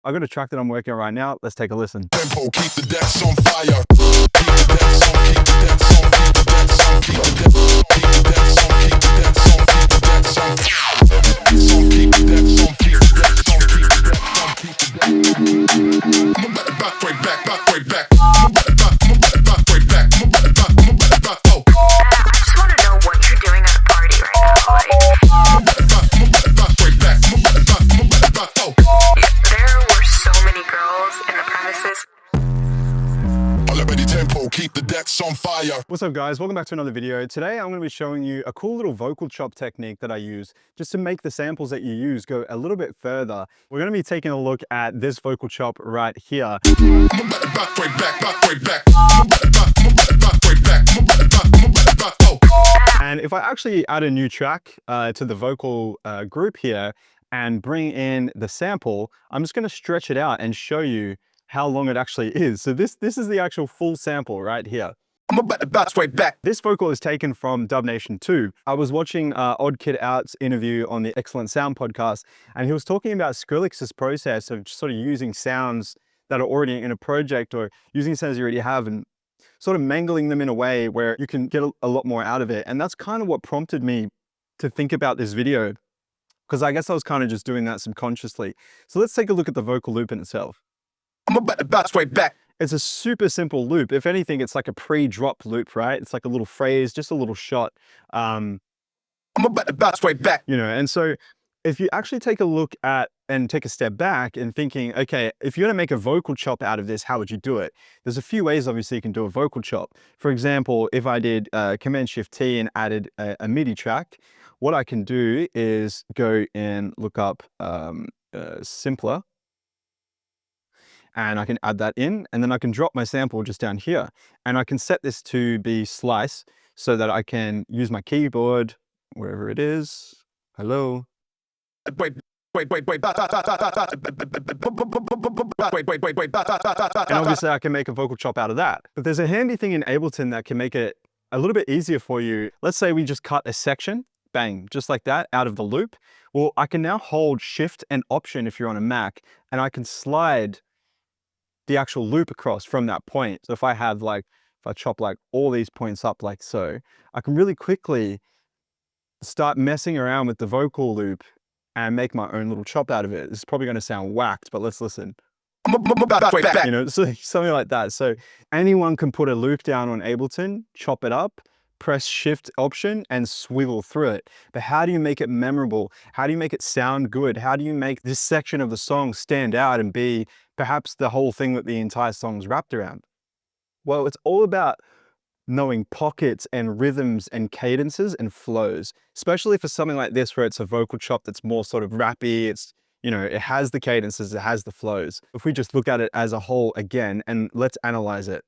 I've got a track that I'm working on right now. Let's take a listen. Tempo, keep the decks on fire. Keep the decks on, keep the decks on, keep the decks on, keep the decks on, keep the decks on, keep the decks on, keep the decks on, keep the decks on, keep the decks on, keep the decks on, keep the decks on, keep the decks on. Back, way back, back, way back. Back, way back, back, oh. I just want to know what you're doing at a party right now. Back, way back, back, oh. There were so many girls in the premises. Already tempo, keep the decks on fire. What's up guys, welcome back to another video. Today I'm going to be showing you a cool little vocal chop technique that I use just to make the samples that you use go a little bit further. We're going to be taking a look at this vocal chop right here. Back, way back, back, way back. Back, way back, back, oh. And if I actually add a new track to the vocal group here and bring in the sample, I'm just going to stretch it out and show you how long it actually is. So this is the actual full sample right here. I'm about to bounce way back. This vocal is taken from Dub Nation 2. I was watching Odd Kid Out's interview on the Excellent Sound podcast, and he was talking about Skrillex's process of sort of using sounds that are already in a project or using sounds you already have and sort of mangling them in a way where you can get a lot more out of it. And that's kind of what prompted me to think about this video, because I guess I was kind of just doing that subconsciously. So let's take a look at the vocal loop in itself. I'm about to bounce way back. It's a super simple loop. If anything, it's like a pre-drop loop, right? It's like a little phrase, just a little shot. I'm about to bounce way back. You know, and so if you actually take a look at and take a step back and thinking, okay, if you're gonna make a vocal chop out of this, how would you do it? There's a few ways, obviously, you can do a vocal chop. For example, if I did Command-Shift-T and added a MIDI track, what I can do is go and look up Simpler, and I can add that in, and then I can drop my sample just down here. And I can set this to be slice so that I can use my keyboard, wherever it is. Hello. Wait. And obviously I can make a vocal chop out of that. But there's a handy thing in Ableton that can make it a little bit easier for you. Let's say we just cut a section, bang, just like that, out of the loop. Well, I can now hold Shift and Option if you're on a Mac, and I can slide the actual loop across from that point. So if I chop like all these points up like so, I can really quickly start messing around with the vocal loop and make my own little chop out of it. This is probably going to sound whacked, but let's listen. You know, so something like that. So anyone can put a loop down on Ableton, chop it up, press Shift Option and swiggle through it. But how do you make it memorable? How do you make it sound good? How do you make this section of the song stand out and be perhaps the whole thing that the entire song's wrapped around? Well, it's all about knowing pockets and rhythms and cadences and flows, especially for something like this where it's a vocal chop that's more sort of rappy. It's, you know, it has the cadences, it has the flows. If we just look at it as a whole again, and let's analyze it.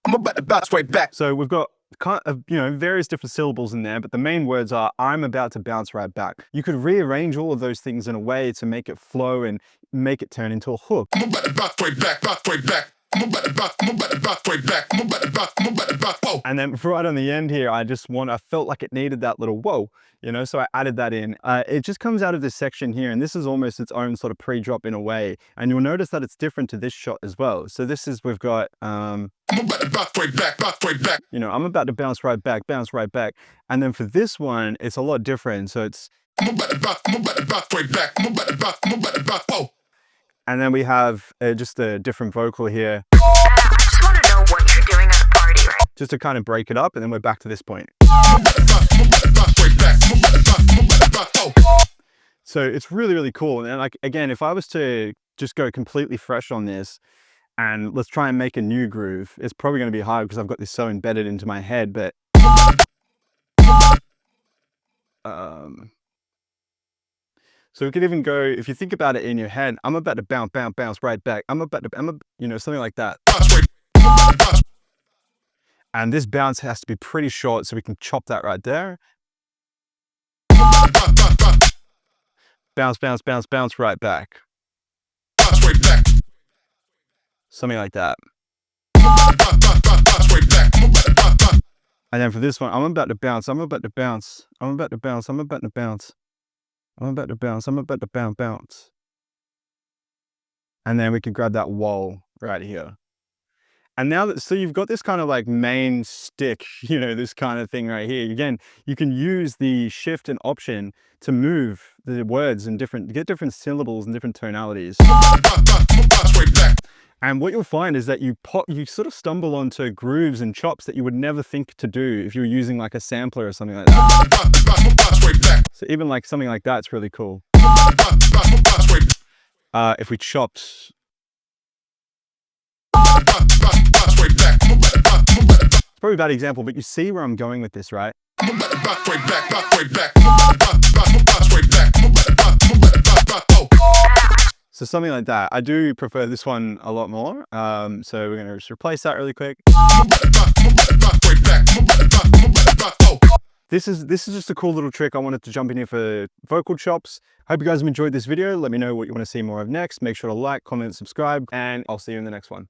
I'm about to bounce way back. So we've got kind of, you know, various different syllables in there, but the main words are, I'm about to bounce right back. You could rearrange all of those things in a way to make it flow and make it turn into a hook. I'm about to bounce way back, way back. I'm about to bounce way back. I'm about to bounce, whoa. And then right on the end here, I felt like it needed that little whoa, you know, so I added that in. It just comes out of this section here, and this is almost its own sort of pre-drop in a way. And you'll notice that it's different to this shot as well. So this is, we've got, I'm about to bounce way back. You know, I'm about to bounce right back. And then for this one, it's a lot different. So it's, I'm about to bounce way back. I'm about to bounce, whoa. And then we have just a different vocal here. I just want to know what you're doing at a party right now. Just to kind of break it up, and then we're back to this point. So it's really, really cool. And like, again, if I was to just go completely fresh on this, and let's try and make a new groove, it's probably going to be hard because I've got this so embedded into my head, but so we could even go, if you think about it in your head, I'm about to bounce right back. You know, something like that. And this bounce has to be pretty short, so we can chop that right there. Bounce right back. Something like that. And then for this one, I'm about to bounce. And then we can grab that wall right here. And now that, so you've got this kind of like main stick, you know, this kind of thing right here. Again, you can use the shift and option to move the words and get different syllables and different tonalities. And what you'll find is that you sort of stumble onto grooves and chops that you would never think to do if you were using like a sampler or something like that. So even like something like that's really cool. If we chopped. It's probably a bad example, but you see where I'm going with this, right? So something like that. I do prefer this one a lot more. So we're gonna just replace that really quick. This is just a cool little trick I wanted to jump in here for vocal chops. Hope you guys have enjoyed this video. Let me know what you want to see more of next. Make sure to like, comment, subscribe, and I'll see you in the next one.